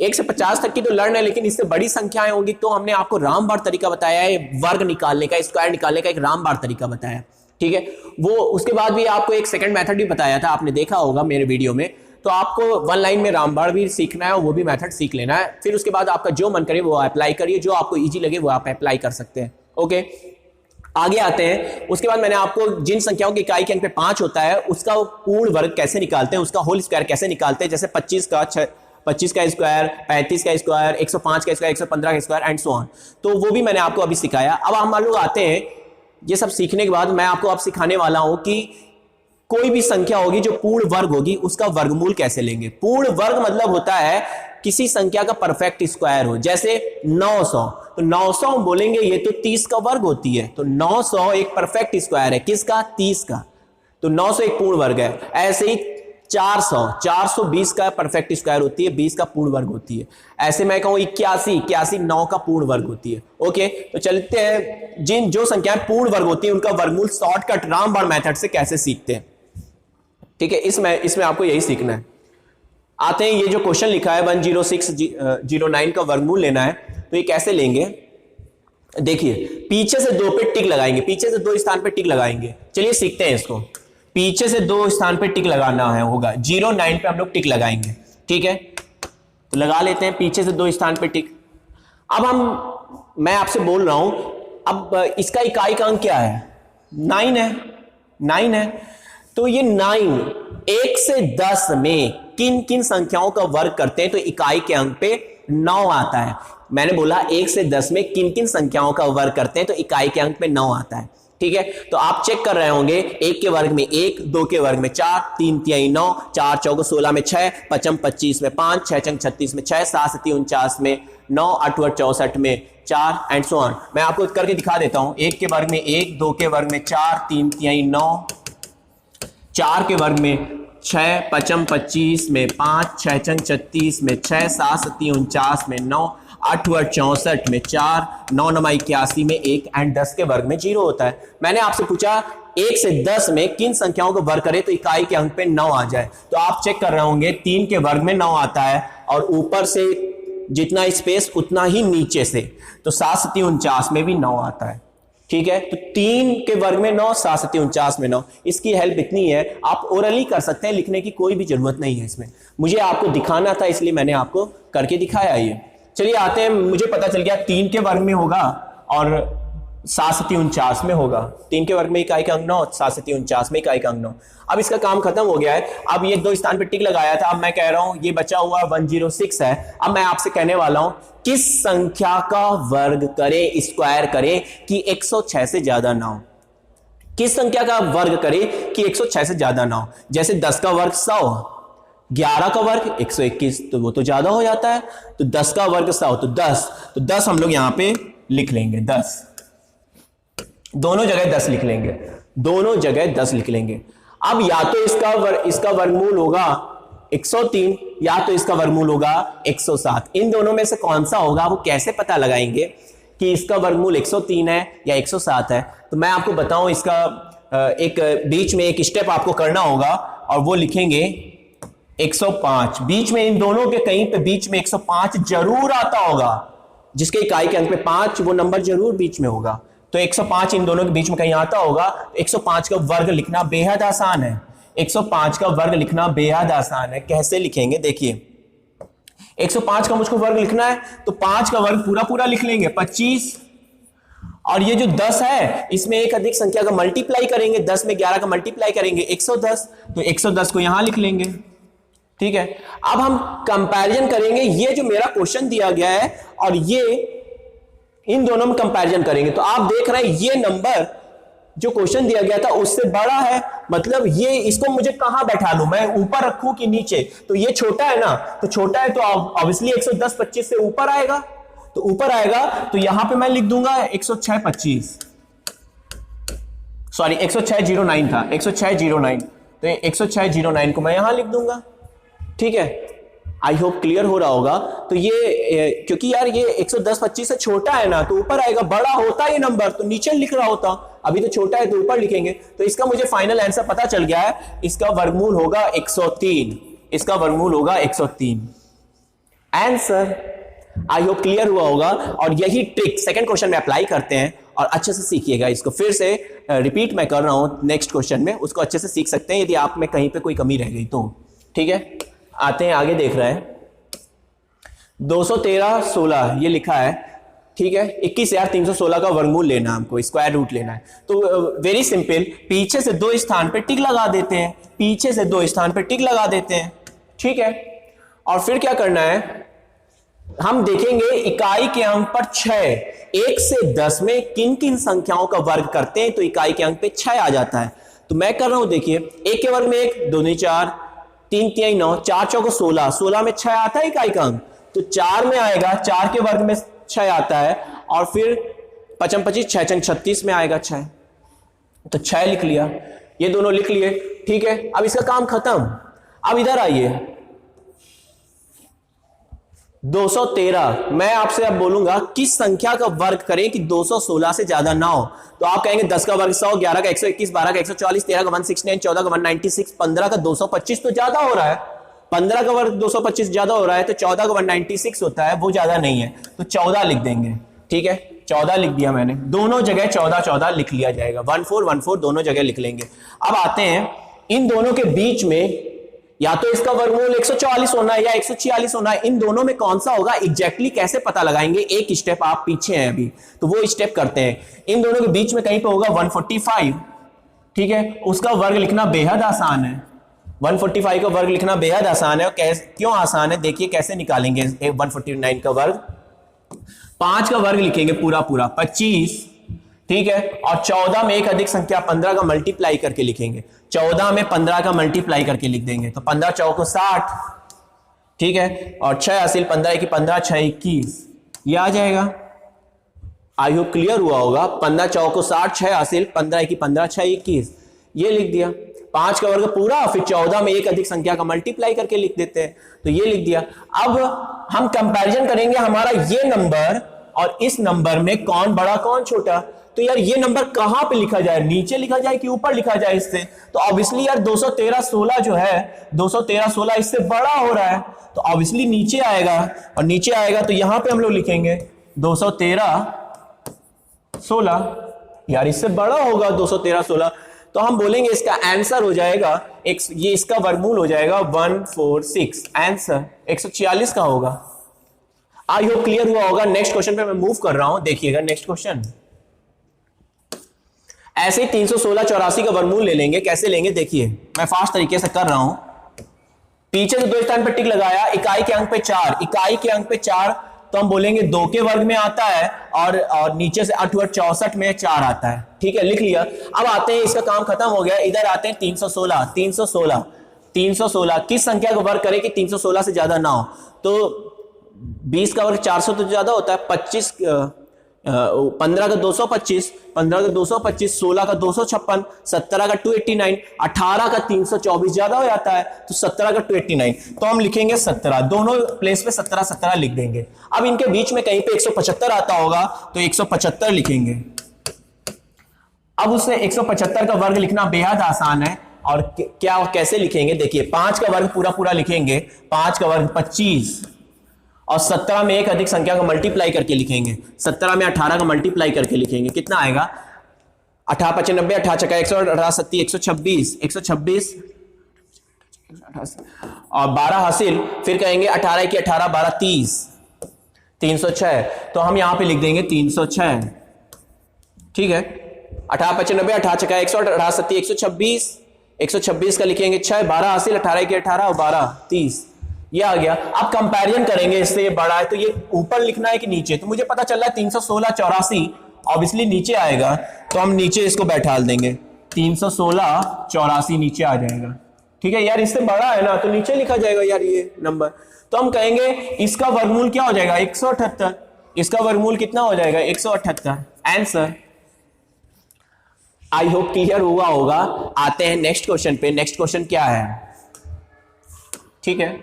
1 से 50 तक की तो लर्न है, लेकिन इससे बड़ी संख्याएं होंगी तो हमने आपको रामबाण तरीका बताया है, वर्ग निकालने का, स्क्वायर निकालने का एक रामबाण तरीका बताया। ठीक है, वो उसके बाद भी आपको एक सेकंड मेथड भी बताया था, आपने देखा होगा मेरे वीडियो में। तो आपको वन लाइन में रामबाण भी सीखना है और वो भी मेथड सीख लेना है। फिर उसके बाद आपका जो मन करे वो अप्लाई करिए, जो आपको ईजी लगे वो आप अप्लाई कर सकते हैं। ओके, आगे आते हैं। उसके बाद मैंने आपको जिन संख्याओं की इकाई के अंक पे 5 होता है उसका पूर्ण वर्ग कैसे निकालते हैं, उसका होल स्क्वायर कैसे निकालते हैं, जैसे 25 का स्क्वायर, 35 का स्क्वायर, 105 का स्क्वायर, 115 का स्क्वायर एंड सो ऑन। तो वो भी मैंने आपको अभी सिखाया। अब हम लोग आते हैं, ये सब सीखने के बाद मैं आपको अब सिखाने वाला हूं कि कोई भी संख्या होगी जो पूर्ण वर्ग होगी उसका वर्गमूल कैसे लेंगे। पूर्ण वर्ग मतलब होता है किसी संख्या का परफेक्ट स्क्वायर हो, जैसे 900, तो 900 बोलेंगे ये तो 30 का वर्ग होती है, तो 900 एक परफेक्ट स्क्वायर है, किसका, 30 का, तो 900 एक पूर्ण वर्ग है। ऐसे ही 420 का परफेक्ट स्क्वायर होती है, 20 का पूर्ण वर्ग होती है। ऐसे मैं कहूं 81 9 का पूर्ण वर्ग होती है। ओके, तो चलते हैं जिन जो संख्याएं पूर्ण वर्ग होती है उनका वर्गमूल शॉर्टकट रामबाण मेथड से कैसे सीखते हैं। ठीक है, इसमें आपको यही सीखना है। आते हैं, ये जो क्वेश्चन लिखा है 10609 का वर्गमूल लेना है, तो ये कैसे लेंगे। देखिए पीछे से 2 पे टिक लगाएंगे, पीछे से 2 स्थान पे टिक लगाएंगे। चलिए सीखते हैं इसको। पीछे से 2 स्थान पे टिक लगाना है होगा, 0 9 पे हम लोग टिक लगाएंगे। ठीक है, तो लगा लेते हैं पीछे से 2 स्थान पे टिक। अब मैं आपसे बोल रहा हूं, अब इसका इकाई का अंक क्या है? 9 है, 9 है। तो ये 9 1 से 10 में किन किन संख्याओं का वर्ग करते हैं तो इकाई के अंक पे 9 आता है। मैंने बोला 1 से 10 में किन किन संख्याओं का वर्ग करते हैं तो इकाई के अंक पे 9 आता है। ठीक है, तो आप चेक कर रहे होंगे 1 के वर्ग में 1, 2 के वर्ग में 4, 3 तिहाई 9, 4 चौको 16 में 6, 5 25 में 5, 6 छंग 36 में 6, 7 7 49 में 9, 8 8 64 में 4 एंड सो ऑन। मैं आपको करके दिखा देता हूं। 1 के वर्ग में 1, 2 के वर्ग में 4, 3 तिहाई 9, 4 के वर्ग में 6, 5 25 में 5, 6 छंग 36 में 6, 7 7 49 में 9, 8 8 64 में 4, 9 9 81 में 1 एंड 10 के वर्ग में 0 होता है। मैंने आपसे पूछा 1 से 10 में किन संख्याओं को वर्ग करें तो इकाई के अंक पे 9 आ जाए। तो आप चेक कर रहे होंगे 3 के वर्ग में 9 आता है और ऊपर से जितना स्पेस उतना ही नीचे से, तो 7 7 49 में भी 9 आता है। ठीक है, तो 3 के वर्ग में 9, 7 7 49 में 9। इसकी हेल्प इतनी है, आप ओरली कर सकते हैं, लिखने की कोई भी जरूरत नहीं है इसमें। मुझे आपको दिखाना था इसलिए मैंने आपको करके दिखाया। ये चलिए आते हैं, मुझे पता चल गया 3 के वर्ग में होगा और 7 7 49 में होगा। 3 के वर्ग में इकाई का अंक 9, 7 7 49 में इकाई का अंक 9। अब इसका काम खत्म हो गया है। अब ये 2 स्थान पे टिक लगाया था, अब मैं कह रहा हूं ये बचा हुआ 106 है। अब मैं आपसे कहने वाला हूं किस संख्या का वर्ग करें, स्क्वायर करें कि 106 से ज्यादा ना हो। किस संख्या का वर्ग करें कि 106 से ज्यादा ना हो। जैसे 10 का वर्ग 100, 11 का वर्ग 121, तो वो तो ज्यादा हो जाता है। तो 10 का वर्ग 100, तो 10 हम लोग यहां पे लिख लेंगे। 10 दोनों जगह 10 लिख लेंगे, दोनों जगह 10 लिख लेंगे। अब या तो इसका वर्गमूल होगा 103 या तो इसका वर्गमूल होगा 107। इन दोनों में से कौन सा होगा वो कैसे पता लगाएंगे कि इसका वर्गमूल 103 है या 107 है? तो मैं आपको बताऊं, इसका एक बीच में एक स्टेप आपको करना होगा और वो लिखेंगे 105। बीच में इन दोनों के कहीं पे बीच में 105 जरूर आता होगा। जिसके इकाई के अंक पे 5 वो नंबर जरूर बीच में होगा। तो 105 इन दोनों के बीच में कहीं आता होगा। 105 का वर्ग लिखना बेहद आसान है। 105 का वर्ग लिखना बेहद आसान है। कैसे लिखेंगे देखिए, 105 का मुझको वर्ग लिखना है तो 5 का वर्ग पूरा पूरा लिख लेंगे 25, और ये जो 10 है इसमें एक अधिक संख्या का मल्टीप्लाई करेंगे, 10 में 11 का मल्टीप्लाई करेंगे 110, तो 110 को यहां लिख लेंगे। ठीक है, अब हम कंपैरिजन करेंगे, ये जो मेरा क्वेश्चन दिया गया है और ये इन दोनों में कंपैरिजन करेंगे। तो आप देख रहे हैं ये नंबर जो क्वेश्चन दिया गया था उससे बड़ा है, मतलब ये इसको मुझे कहां बैठा लूं, मैं ऊपर रखूं कि नीचे? तो ये छोटा है ना, तो छोटा है तो ऑब्वियसली 110 25 से ऊपर आएगा, तो ऊपर आएगा तो यहां पे मैं लिख दूंगा 106 25, सॉरी 10609 था, 10609, तो 10609 को मैं यहां लिख दूंगा। ठीक है, आई होप क्लियर हो रहा होगा। तो ये क्योंकि यार ये 110 25 से छोटा है ना, तो ऊपर आएगा, बड़ा होता ये नंबर तो नीचे लिख रहा होता, अभी तो छोटा है तो ऊपर लिखेंगे। तो इसका मुझे फाइनल आंसर पता चल गया है, इसका वर्गमूल होगा 103, इसका वर्गमूल होगा 103। आंसर आई होप क्लियर हुआ होगा। और यही ट्रिक सेकंड क्वेश्चन में अप्लाई करते हैं और अच्छे से सीखिएगा इसको। फिर से रिपीट मैं कर रहा हूं नेक्स्ट क्वेश्चन में, उसको अच्छे से सीख सकते हैं यदि आप में कहीं पे कोई कमी रह गई तो। ठीक है, आते हैं आगे, देख रहे हैं 213 16 ये लिखा है। ठीक है, 21,316 का वर्गमूल लेना, हमको स्क्वायर रूट लेना है। तो वेरी सिंपल, पीछे से 2 स्थान पे टिक लगा देते हैं, पीछे से 2 स्थान पे टिक लगा देते हैं। ठीक है, और फिर क्या करना है, हम देखेंगे इकाई के अंक पर 6, 1 से 10 में किन किन संख्याओं का वर्ग करते हैं तो इकाई के अंक पे 6 आ जाता है। तो मैं कर रहा हूं, देखिए 1 के वर्ग में 1, 2 4, 3 3 9, 4 चौको 16, 16 में 6 आता है इकाई का अंक, तो 4 में आएगा, 4 के वर्ग में 6 आता है, और फिर 5 25 6 छंग 36 में आएगा 6, तो 6 लिख लिया, ये दोनों लिख लिए। ठीक है, अब इसका काम खत्म। अब इधर आइए 213, मैं आपसे अब बोलूंगा किस संख्या का वर्ग करें कि 216 से ज्यादा ना हो। तो आप कहेंगे 10 का वर्ग 100, 11 का 121, 12 का 144, 13 का 169, 14 का 196, 15 का 225 तो ज्यादा हो रहा है। 15 का वर्ग 225 ज्यादा हो रहा है, तो 14 का 196 होता है, वो ज्यादा नहीं है, तो 14 लिख देंगे। ठीक है, 14 लिख दिया मैंने, दोनों जगह 14 14 लिख लिया जाएगा, 14 14 दोनों जगह लिख लेंगे। अब आते हैं इन दोनों के बीच में या तो इसका वर्गमूल 144 होना है या 146 होना है, इन दोनों में कौन सा होगा एग्जैक्टली कैसे पता लगाएंगे, एक स्टेप आप पीछे हैं अभी, तो वो स्टेप करते हैं। इन दोनों के बीच में कहीं पे होगा 145, ठीक है, उसका वर्ग लिखना बेहद आसान है, 145 का वर्ग लिखना बेहद आसान है। और क्यों आसान है देखिए कैसे निकालेंगे 149 का वर्ग। 5 का वर्ग लिखेंगे पूरा पूरा 25, ठीक है, और 14 में एक अधिक संख्या 15 का मल्टीप्लाई करके लिखेंगे, 14 में 15 का मल्टीप्लाई करके लिख देंगे, तो 15 चौको 60, ठीक है, और 6 हासिल 15 की 15 6 21, ये आ जाएगा। आई होप क्लियर हुआ होगा। 15 चौको 60, 6 हासिल 15 की 15 6 21, ये लिख दिया। 5 का वर्ग पूरा, फिर 14 में एक अधिक संख्या का मल्टीप्लाई करके लिख देते हैं, तो ये लिख दिया। अब हम कंपैरिजन करेंगे हमारा ये नंबर और इस नंबर में कौन बड़ा कौन छोटा। तो यार ये नंबर कहां पे लिखा जाए, नीचे लिखा जाए कि ऊपर लिखा जाए इससे, तो ऑब्वियसली यार 213 16 जो है 213 16 इससे बड़ा हो रहा है, तो ऑब्वियसली नीचे आएगा, और नीचे आएगा तो यहां पे हम लोग लिखेंगे 213 16, यार इससे बड़ा होगा 213 16, तो हम बोलेंगे इसका आंसर हो जाएगा ये इसका वर्गमूल हो जाएगा 146, आंसर 146 का होगा। आई होप क्लियर हुआ होगा। नेक्स्ट क्वेश्चन पे मैं मूव कर रहा हूं, देखिएगा नेक्स्ट क्वेश्चन। ऐसे ही 316 84 का वर्गमूल ले लेंगे, कैसे लेंगे देखिए, मैं फास्ट तरीके से कर रहा हूं। पीछे से 2 स्थान पर टिक लगाया, इकाई के अंक पे 4, इकाई के अंक पे 4, तो हम बोलेंगे 2 के वर्ग में आता है, और नीचे से 8 और 64 में 4 आता है, ठीक है, लिख लिया। अब आते हैं, इसका काम खत्म हो गया, इधर आते हैं 316 316 316 किस संख्या का वर्ग करें कि 316 से ज्यादा ना हो, तो 20 का वर्ग 400 तो ज्यादा होता है, 15 का 225, 15 का 225, 16 का 256, 17 का 289, 18 का 324 ज्यादा हो जाता है, तो 17 का 289, तो हम लिखेंगे 17, दोनों प्लेस पे 17 17 लिख देंगे। अब इनके बीच में कहीं पे 175 आता होगा, तो 175 लिखेंगे। अब उससे 175 का वर्ग लिखना बेहद आसान है, और क्या कैसे लिखेंगे देखिए, 5 का वर्ग पूरा पूरा लिखेंगे, 5 का वर्ग 25, और 17 में एक अधिक संख्या को मल्टीप्लाई करके लिखेंगे, 17 में 18 का मल्टीप्लाई करके लिखेंगे, कितना आएगा 18 95 18 चका 128 126 126 और 12 हासिल, फिर कहेंगे 18 की 18 12 30 306, तो हम यहां पे लिख देंगे 306, ठीक है। 18 95 18 चका 128 126 126 का लिखेंगे 6, 12 हासिल 18 की 18 और 12 30, ये आ गया। अब कंपैरिजन करेंगे, इससे ये बड़ा है तो ये ऊपर लिखना है कि नीचे, तो मुझे पता चल रहा है 316 84 ऑब्वियसली नीचे आएगा, तो हम नीचे इसको बैठा देंगे, 316 84 नीचे आ जाएगा, ठीक है। यार इससे बड़ा है ना, तो नीचे लिखा जाएगा यार ये नंबर, तो हम कहेंगे इसका वर्गमूल क्या हो जाएगा 178, इसका वर्गमूल कितना हो जाएगा 178, आंसर। आई होप क्लियर हुआ होगा। आते हैं नेक्स्ट क्वेश्चन पे। नेक्स्ट क्वेश्चन क्या है, ठीक है,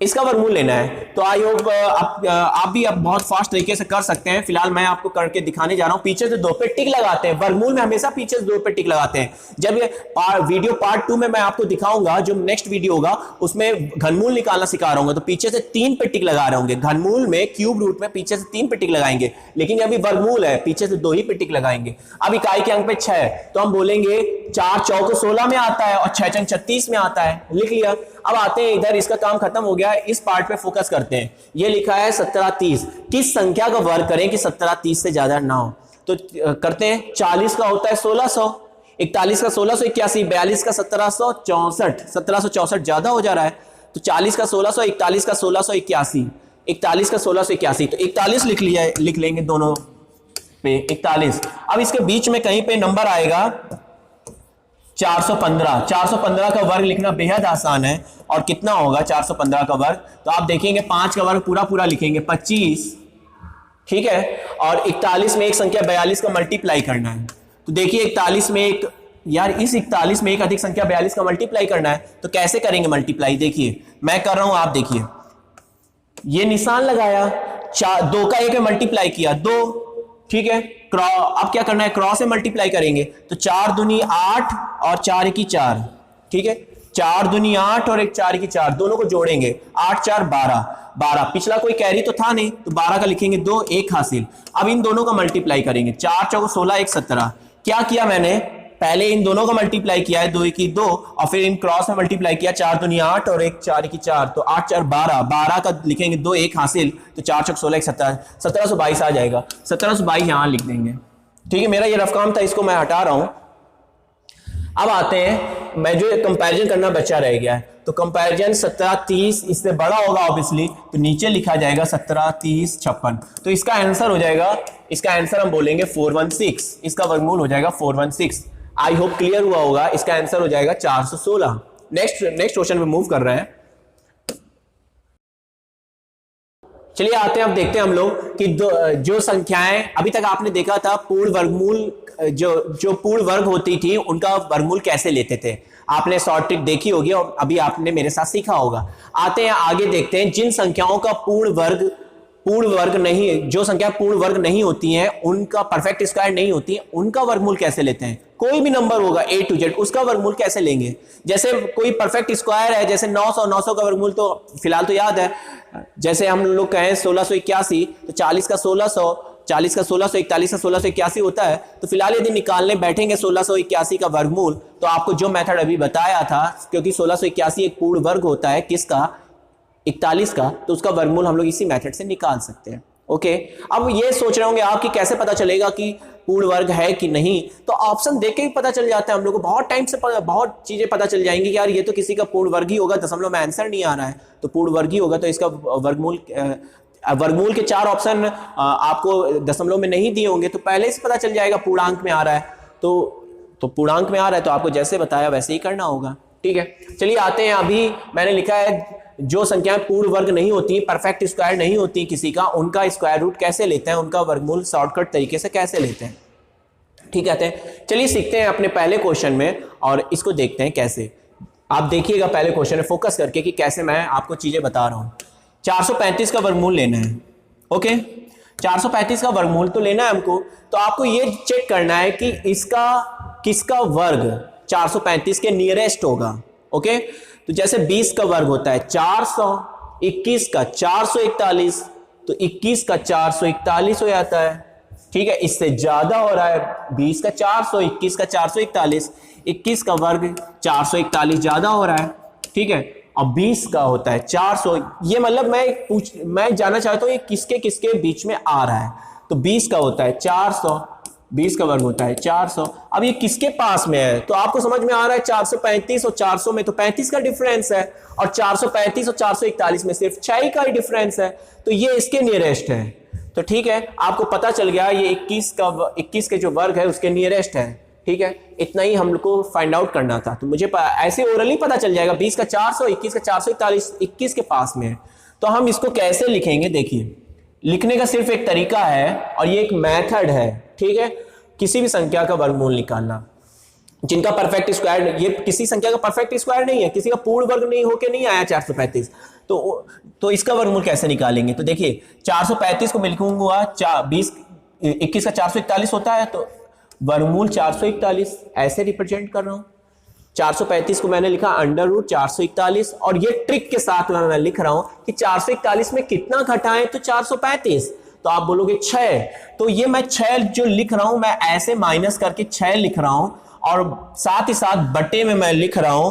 इसका वर्गमूल लेना है, तो आई होप आप भी अब बहुत फास्ट तरीके से कर सकते हैं। फिलहाल मैं आपको करके दिखाने जा रहा हूं। पीछे से 2 पे टिक लगाते हैं, वर्गमूल में हमेशा पीछे से 2 पे टिक लगाते हैं। जब ये वीडियो पार्ट 2 में मैं आपको दिखाऊंगा, जो नेक्स्ट वीडियो होगा उसमें घनमूल निकालना सिखा रहा हूं, तो पीछे से 3 पे टिक लगा रहे होंगे। घनमूल में क्यूब रूट में पीछे से 3 पे टिक लगाएंगे, लेकिन अभी वर्गमूल है, पीछे से 2 ही पे टिक लगाएंगे। अब इकाई के अंक पे 6, तो हम बोलेंगे 4 चौको 16 में आता है और 6 चंग 36 में आता है, लिख लिया। अब आते हैं इधर, इसका काम खत्म हो गया, इस पार्ट पे फोकस करते हैं। ये लिखा है 17 30, किस संख्या का वर्ग करें कि 17 30 से ज्यादा ना हो, तो करते हैं। 40 का होता है 1600, 41 का 1681, 42 का 1764, 1764 ज्यादा हो जा रहा है, तो 40 का 1600, 41 का 1681, 41 का 1681, तो 41 लिख लिया, लिख लेंगे दोनों पे 41। अब इसके बीच में कहीं पे नंबर आएगा 415, 415 का वर्ग लिखना बेहद आसान है, और कितना होगा 415 का वर्ग, तो आप देखेंगे 5 का वर्ग पूरा पूरा लिखेंगे 25, ठीक है, और 41 में एक संख्या 42 का मल्टीप्लाई करना है, तो देखिए 41 में एक, यार इस 41 में एक अधिक संख्या 42 का मल्टीप्लाई करना है, तो कैसे करेंगे मल्टीप्लाई, देखिए मैं कर रहा हूं, आप देखिए, ये निशान लगाया, 2 का 1 में मल्टीप्लाई किया 2, ठीक है, अब क्या करना है, क्रॉस से मल्टीप्लाई करेंगे, तो 4 दूनी 8 और 4 की 4, ठीक है, 4 दूनी 8 और एक 4 की 4, दोनों को जोड़ेंगे, 8 4 12, 12 पिछला कोई कैरी तो था नहीं तो 12 का लिखेंगे 2, 1 हासिल। अब इन दोनों का मल्टीप्लाई करेंगे, 4 चौको 16, 1 17। क्या किया मैंने, पहले इन दोनों का मल्टीप्लाई किया है, 2 की 2, और फिर इन क्रॉस में मल्टीप्लाई किया, 4 दूनी 8 और एक 4 की 4, तो 8 4 12, 12 का लिखेंगे 2, 1 हासिल, तो 4 चौक 16, 1 17, 1722 आ जाएगा। 1722 यहां लिख देंगे। ठीक है, मेरा ये रफ काम था, इसको मैं हटा रहा हूं। अब आते हैं, मैं जो कंपैरिजन करना बचा रह गया है, तो कंपैरिजन 17 30 इससे बड़ा होगा ऑब्वियसली, तो नीचे लिखा जाएगा 17 30 56। तो इसका आंसर हो जाएगा, इसका आंसर हम बोलेंगे 416, इसका वर्गमूल हो जाएगा 416। आई होप क्लियर हुआ होगा। इसका आंसर हो जाएगा 416। नेक्स्ट क्वेश्चन में मूव कर रहे हैं। चलिए आते हैं, अब देखते हैं हम लोग कि जो संख्याएं अभी तक आपने देखा था, पूर्ण वर्गमूल, जो पूर्ण वर्ग होती थी उनका वर्गमूल कैसे लेते थे, आपने शॉर्ट ट्रिक देखी होगी और अभी आपने मेरे साथ सीखा होगा। आते हैं आगे, देखते हैं जिन संख्याओं का पूर्ण वर्ग नहीं, जो संख्या पूर्ण वर्ग नहीं होती हैं, उनका परफेक्ट स्क्वायर नहीं होती है, उनका वर्गमूल कैसे लेते हैं। कोई भी नंबर होगा A to Z, उसका वर्गमूल कैसे लेंगे। जैसे कोई परफेक्ट स्क्वायर है, जैसे 900 का वर्गमूल तो फिलहाल तो याद है, जैसे हम लोग कहें 1681, तो 40 का 1600, 40 का 1600, 41 का 1681 होता है। तो फिलहाल यदि निकालने बैठेंगे 1681 का वर्गमूल, तो आपको जो मेथड अभी बताया था, क्योंकि 1681 एक पूर्ण वर्ग होता है किसका, 41 का, तो उसका वर्गमूल हम लोग इसी मेथड से निकाल सकते हैं। ओके, अब ये सोच रहे होंगे आप कि कैसे पता चलेगा कि पूर्ण वर्ग है कि नहीं, तो ऑप्शन देख के ही पता चल जाता है हम लोग को। बहुत टाइम से बहुत चीजें पता चल जाएंगी कि यार ये तो किसी का पूर्ण वर्ग ही होगा, दशमलव में आंसर नहीं आ रहा है, तो पूर्ण वर्ग ही होगा, तो इसका वर्गमूल के 4 ऑप्शन आपको दशमलव में नहीं दिए होंगे, तो पहले से पता चल जाएगा पूर्णांक में आ रहा है, तो पूर्णांक में आ रहा है, तो आपको जैसे बताया वैसे ही करना होगा। ठीक है, चलिए आते हैं, अभी मैंने लिखा है जो संख्याएं पूर्ण वर्ग नहीं होती, परफेक्ट स्क्वायर नहीं होती किसी का, उनका स्क्वायर रूट कैसे लेते हैं, उनका वर्गमूल शॉर्टकट तरीके से कैसे लेते हैं। ठीक है, चलिए सीखते हैं अपने पहले क्वेश्चन में और इसको देखते हैं कैसे। आप देखिएगा पहले क्वेश्चन में फोकस करके कि कैसे मैं आपको चीजें बता रहा हूं। 435 का वर्गमूल लेना है। ओके, 435 का वर्गमूल तो लेना है हमको, तो आपको ये चेक करना है कि इसका किसका वर्ग 435 के नियरेस्ट होगा। ओके, तो जैसे 20 का वर्ग होता है 400, 21 का 441, तो 21 का 441 हो जाता है। ठीक है, इससे ज्यादा हो रहा है, 20 का 400, 21 का 441, 21 का वर्ग 441 ज्यादा हो रहा है। ठीक है, और 20 का होता है 400, ये मतलब मैं जानना चाहता हूं ये किसके किसके बीच में आ रहा है, तो 20 का होता है 400, 20 का वर्ग होता है 400। अब ये किसके पास में है, तो आपको समझ में आ रहा है 435 और 400 में तो 35 का डिफरेंस है, और 435 और 441 में सिर्फ 6 का ही डिफरेंस है, तो ये इसके नियरेस्ट है। तो ठीक है, आपको पता चल गया ये 21 के जो वर्ग है उसके नियरेस्ट है। ठीक है, इतना ही हम लोग को फाइंड आउट करना था, तो मुझे ऐसे ओरली पता चल जाएगा 20 का 400, 21 का 441, 21 के पास में है। तो हम इसको कैसे लिखेंगे, देखिए लिखने का सिर्फ एक तरीका है और ये एक मेथड है। ठीक है, किसी भी संख्या का वर्गमूल निकालना जिनका परफेक्ट स्क्वायर, ये किसी संख्या का परफेक्ट स्क्वायर नहीं है, किसी का पूर्ण वर्ग नहीं होके नहीं आया 435, तो इसका वर्गमूल कैसे निकालेंगे। तो देखिए 435 को मैं लिखूंगा 21 का 441 होता है, तो वर्गमूल 441 ऐसे रिप्रेजेंट कर रहा हूं। 435 को मैंने लिखा √441, और ये ट्रिक के साथ मैं लिख रहा हूं कि 441 में कितना घटाएं तो 435, तो आप बोलोगे 6, तो ये मैं 6 जो लिख रहा हूं मैं ऐसे माइनस करके 6 लिख रहा हूं, और साथ ही साथ बटे में मैं लिख रहा हूं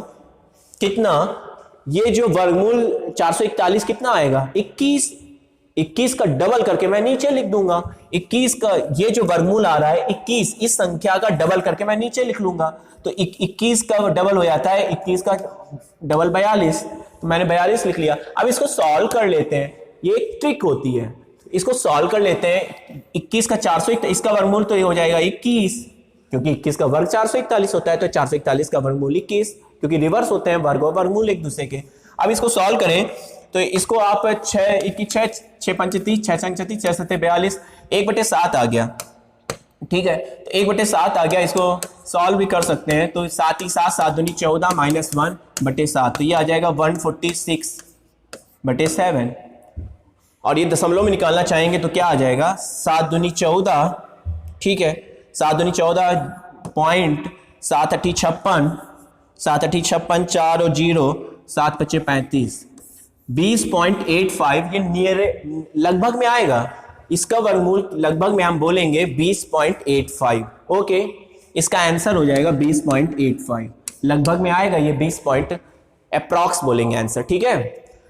कितना, ये जो वर्गमूल 441 कितना आएगा 21 का डबल करके मैं नीचे लिख दूंगा। 21 का ये जो वर्गमूल आ रहा है 21, इस संख्या का डबल करके मैं नीचे लिख लूंगा, तो 21 का डबल हो जाता है 21 का डबल 42, तो मैंने 42 लिख लिया। अब इसको सॉल्व कर लेते हैं, ये एक ट्रिक होती है, इसको सॉल्व कर लेते हैं। 21 का 441, इसका वर्गमूल तो ये हो जाएगा 21, क्योंकि 21 का वर्ग 441 होता है, तो 441 का वर्गमूल 21, क्योंकि रिवर्स होते हैं वर्ग और वर्गमूल एक दूसरे के। अब इसको सॉल्व करें तो इसको आप 6 21 6 5 30 6 6 36 6 7 42 1/7 आ गया। ठीक है, तो 1/7 आ गया, इसको सॉल्व भी कर सकते हैं, तो 7 ही 7 7 दूनी 14 -1/7, तो ये आ जाएगा 146/7, और ये दशमलव में निकालना चाहेंगे तो क्या आ जाएगा 7 दूनी 14। ठीक है, 7 दूनी 14 .7 8 56, 7 8 56, 4 और 0, 7 5 35, 20.85 ये नियर लगभग में आएगा। इसका वर्गमूल लगभग में हम बोलेंगे 20.85। ओके, इसका आंसर हो जाएगा 20.85। लगभग में आएगा ये 20 पॉइंट, अप्रॉक्स बोलेंगे आंसर। ठीक है,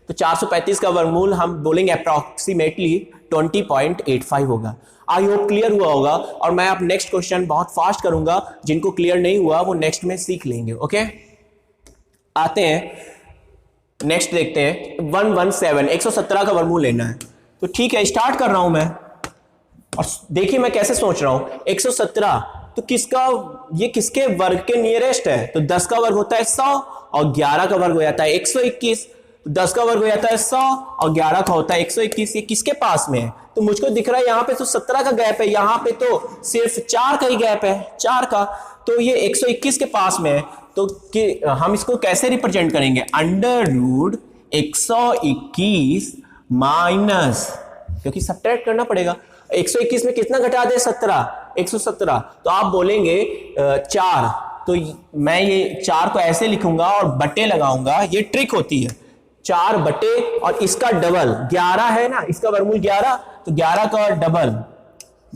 तो 435 का वर्गमूल हम बोलेंगे अप्रॉक्सीमेटली 20.85 होगा। आई होप क्लियर हुआ होगा। और मैं अब नेक्स्ट क्वेश्चन बहुत फास्ट करूंगा, जिनको क्लियर नहीं हुआ वो नेक्स्ट में सीख लेंगे। ओके, आते हैं नेक्स्ट, देखते हैं 117, 117 का वर्गमूल लेना है। तो ठीक है, स्टार्ट कर रहा हूं मैं। और देखिए मैं कैसे सोच रहा हूं, 117 तो किसका, ये किसके वर्ग के नियरेस्ट है? तो 10 का वर्ग होता है 100 और 11 का वर्ग हो जाता है 121। तो 10 का वर्ग हो जाता है 100 और 11 का होता है 121। ये किसके पास में है? तो मुझको दिख रहा है यहाँ पे तो 17 का गैप है, यहाँ पे तो सिर्फ 4 का ही गैप है, 4 का। तो ये 121 के पास में है। तो कि हम इसको कैसे रिप्रेजेंट करेंगे? अंडर रूट 121 माइनस, क्योंकि सब्ट्रैक्ट करना पड़ेगा, 121 में कितना घटा दे? 17, 117। तो आप बोलेंगे 4। तो मैं ये 4 को ऐसे लिखूंगा और बटे लगाऊंगा। ये ट्रिक होती है, 4 बटे और इसका डबल 11 है ना, इसका वर्गमूल 11, तो 11 का डबल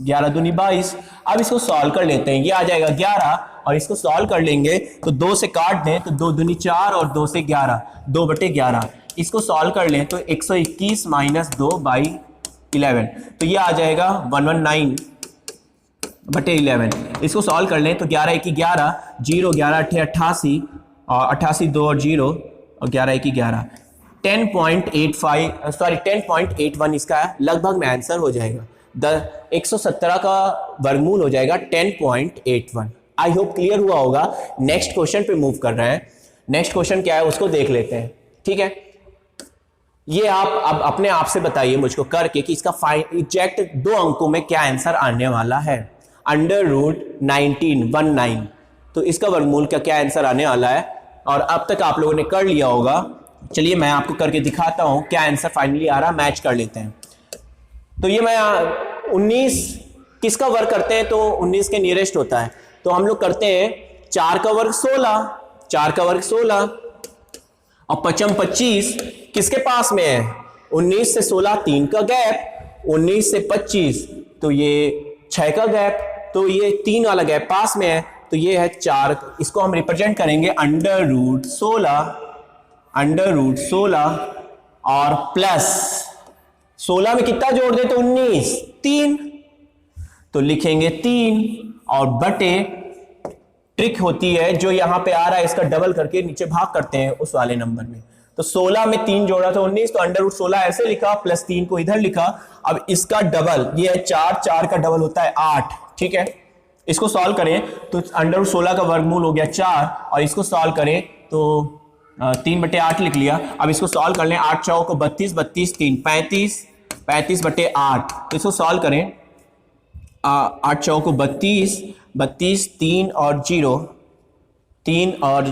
11 दूनी 22। अब इसको सॉल्व कर लेते हैं, ये आ जाएगा 11 और इसको सॉल्व कर लेंगे तो 2 से काट दें तो 2 दूनी 4 और 2 से 11, 2 बटे 11। इसको सॉल्व कर लें तो 121 माइनस 2 बाई 11, तो ये आ जाएगा 119 बटे 11। इसको सॉल्व कर लें तो 11 1 11, 0 11 8 88 और 88 2 और 0 और 11 1 11, 10.81 इसका लगभग में आंसर हो जाएगा। 117 का वर्गमूल हो जाएगा 10.81। आई होप क्लियर हुआ होगा। नेक्स्ट क्वेश्चन पे मूव कर रहे हैं। नेक्स्ट क्वेश्चन क्या है उसको देख लेते हैं। ठीक है, ये आप अब अपने आप से बताइए मुझको करके कि इसका एग्जैक्ट 2 अंकों में क्या आंसर आने वाला है। अंडर रूट 19, तो इसका वर्गमूल का क्या आंसर आने वाला है? और अब तक आप लोगों ने कर लिया होगा। चलिए मैं आपको करके दिखाता हूं क्या आंसर फाइनली आ रहा, मैच कर लेते हैं। तो ये मैं 19 किसका वर्ग करते हैं? तो 19 के नियरेस्ट होता है, तो हम लोग करते हैं 4 का वर्ग 16, 4 का वर्ग 16 और 55 25 किसके पास में है? 19 से 16 3 का गैप, 19 से 25 तो ये 6 का गैप, तो ये 3 वाला गैप पास में है, तो ये है 4। इसको हम रिप्रेजेंट करेंगे अंडर रूट 16 और प्लस 16 में कितना जोड़ दे तो 19, 3, तो लिखेंगे 3 और बटे, ट्रिक होती है जो यहां पे आ रहा है इसका डबल करके नीचे भाग करते हैं उस वाले नंबर में। तो 16 में 3 जोड़ा तो 19, तो अंडर रूट 16 ऐसे लिखा, प्लस 3 को इधर लिखा। अब इसका डबल ये है 4, 4 का डबल होता है 8। ठीक है, इसको सॉल्व करें तो अंडर रूट 16 का वर्गमूल हो गया 4 और इसको सॉल्व करें तो 3 बटे 8 लिख लिया। अब इसको सॉल्व कर लें, 8 चौक को 32, 32 3 35, 35 बटे 8। तो इसको सॉल्व करें, 8 चौक को 32, 32 3 और 0, 3 और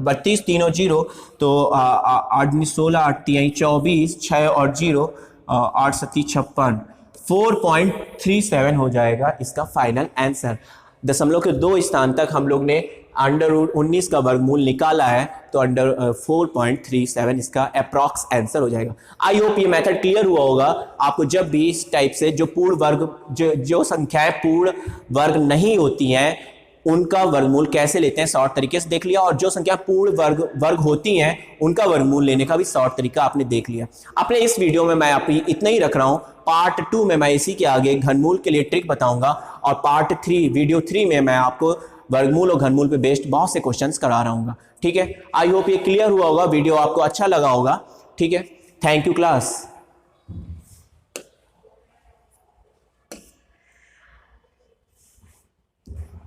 32 3 और 0, तो 8 16, 8 3 24, 6 और 0, 8 7 56, 4.37 हो जाएगा इसका फाइनल आंसर। दशमलव के 2 स्थान तक हम लोग ने अंडर रूट 19 का वर्गमूल निकाला है, तो अंडर 4.37 इसका अप्रॉक्स आंसर हो जाएगा। आई होप ये मेथड क्लियर हुआ होगा आपको। जब भी इस टाइप से जो पूर्ण वर्ग जो संख्याएं पूर्ण वर्ग नहीं होती हैं उनका वर्गमूल कैसे लेते हैं शॉर्ट तरीके से देख लिया, और जो संख्या पूर्ण वर्ग होती हैं उनका वर्गमूल लेने का भी शॉर्ट तरीका आपने देख लिया। अपने इस वीडियो में मैं आपको इतना ही रख रहा हूं। पार्ट 2 में मैं इसी के आगे घनमूल के लिए ट्रिक बताऊंगा, और पार्ट 3 वीडियो 3 में मैं आपको वर्गमूल और घनमूल पे बेस्ड बहुत से क्वेश्चंस करा रहा हूँ। ठीक है, आई होप ये क्लियर हुआ होगा, वीडियो आपको अच्छा लगा होगा। ठीक है, थैंक यू क्लास।